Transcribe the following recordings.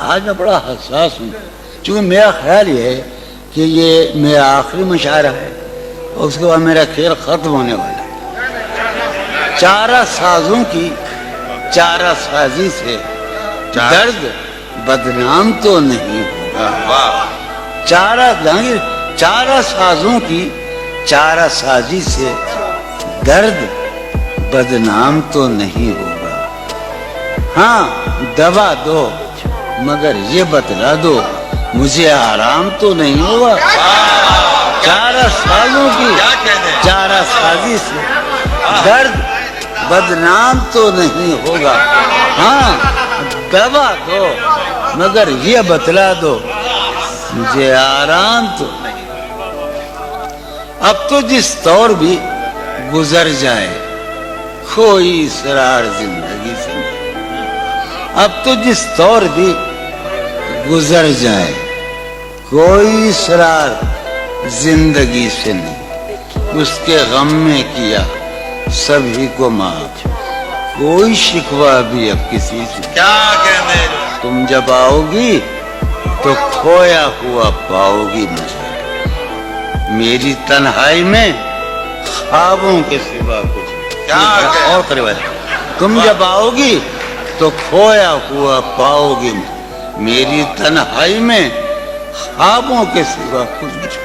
آج میں بڑا حساس ہوں، چونکہ میرا خیال یہ ہے کہ یہ میرا آخری مشاعرہ ہے اور اس کے بعد میرا کھیل ختم ہونے والا ہے۔ چارہ سازوں کی چارہ سازی سے درد بدنام تو نہیں ہوگا۔ چارہ سازوں کی چارہ سازی سے درد بدنام تو نہیں ہوگا۔ ہاں دوا دو مگر یہ بتلا دو مجھے آرام تو نہیں ہوگا۔ چارہ سازوں کی چارہ سازی سے درد بدنام تو نہیں ہوگا۔ ہاں دوا دو مگر یہ بتلا دو مجھے آرام تو نہیں۔ اب تو جس طور بھی گزر جائے کوئی اسرار زندگی سے نہیں۔ اب تو جس طور بھی گزر جائے کوئی اسرار زندگی سے نہیں۔ اس کے غم میں کیا سبھی کو معاف، کوئی شکوہ بھی اب کسی سے کیا کہنے۔ تم جب آؤ گی تو کھویا ہوا پاؤ گی مجھے، میری تنہائی میں خوابوں کے سوا کچھ اور کرے والے۔ تم جب آؤ گی تو کھویا ہوا پاؤ گی میری تنہائی میں خوابوں کے سوا کچھ۔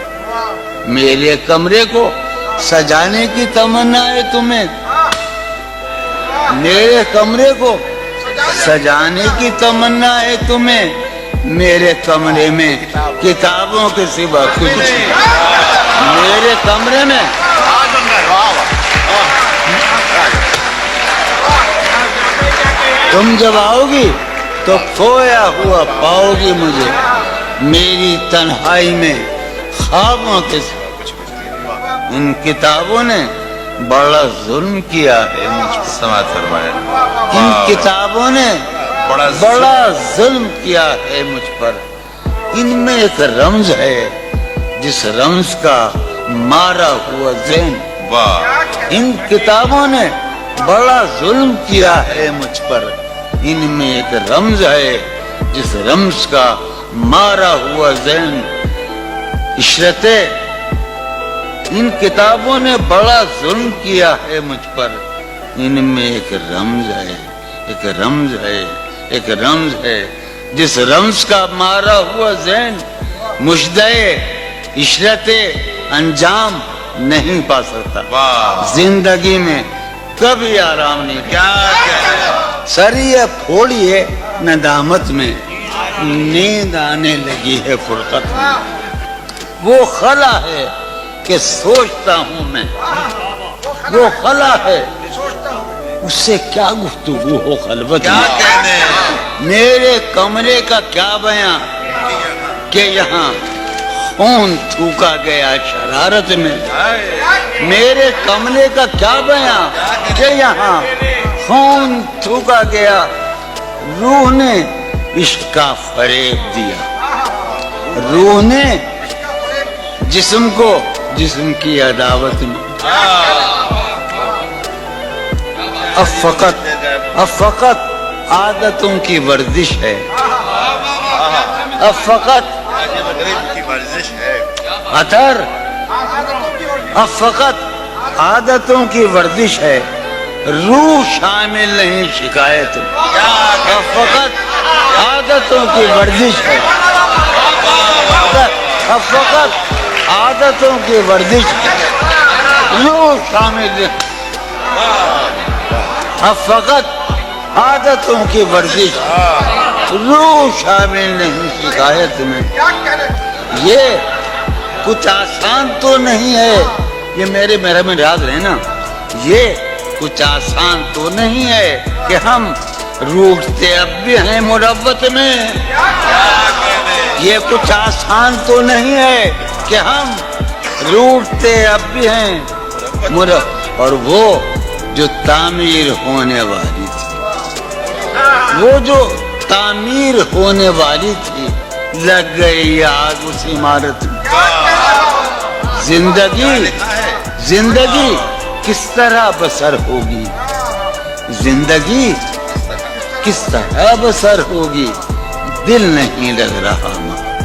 میرے کمرے کو سجانے کی تمنا ہے تمہیں، میرے کمرے کو سجانے کی تمنا ہے تمہیں، میرے کمرے میں کتابوں کے سوا کچھ نہیں۔ میرے کمرے میں تم جب آؤ گی تو کھویا ہوا پاؤ گی مجھے، میری تنہائی میں خوابوں کے سوا۔ ان کتابوں نے بڑا ظلم کیا ہے مجھ پر، سماعت فرمائے۔ ان کتابوں نے بڑا ظلم کیا ہے مجھ پر۔ ان میں ایک رمز ہے جس رمز کا مارا ہوا ذہن۔ ان کتابوں نے بڑا ظلم کیا ہے مجھ پر، ان میں ایک رمز ہے جس رمز کا مارا ہوا ذہن۔ عشرت ان کتابوں نے بڑا ظلم کیا ہے مجھ پر، ان میں ایک رمز ہے، ایک رمز ہے، ایک رمز ہے جس رمز کا مارا ہوا ذہن مجدے عشرت انجام نہیں پا سکتا۔ زندگی میں کبھی آرام نہیں۔ کیا کہنے۔ سریہ پھوڑیے ندامت میں، نیند آنے لگی ہے فرقت میں۔ وہ خلا ہے کہ سوچتا ہوں میں، وہ خلا ہے اس سے کیا گفتگو ہو خلوت کیا میں۔ کہنے۔ میرے کمرے کا کیا بیاں کہ یہاں خون تھوکا گیا شرارت میں۔ میرے کمرے کا کیا بیاں کہ یہاں خون تھوکا گیا، روح نے عشق کا فریب دیا، روح نے جسم کو جسم کی عداوت میں۔ اب فقط عادتوں کی ورزش ہے، اب فقط کی ورزش ہے۔ عطر، اب فقط عادتوں کی ورزش ہے، روح شامل نہیں شکایت میں۔ اب فقط عادتوں کی ورزش ہے، اب فقط عادتوں کی ورزش ہے، روح شامل نہیں۔ اب فقط عادتوں کی ورزش، روح شامل نہیں شکایت میں۔ یہ کچھ آسان تو نہیں ہے، یہ میرا میں راز رہنا، یہ کچھ آسان تو نہیں ہے کہ ہم روٹتے اب بھی ہیں مروت میں۔ یہ کچھ آسان تو نہیں ہے کہ ہم روٹتے اب بھی ہیں مروت، اور وہ جو تعمیر ہونے والی تھی، وہ جو تعمیر ہونے والی تھی، لگ گئی آگ اس عمارت میں۔ زندگی کس طرح بسر ہوگی، زندگی کس طرح بسر ہوگی دل نہیں لگ رہا ماں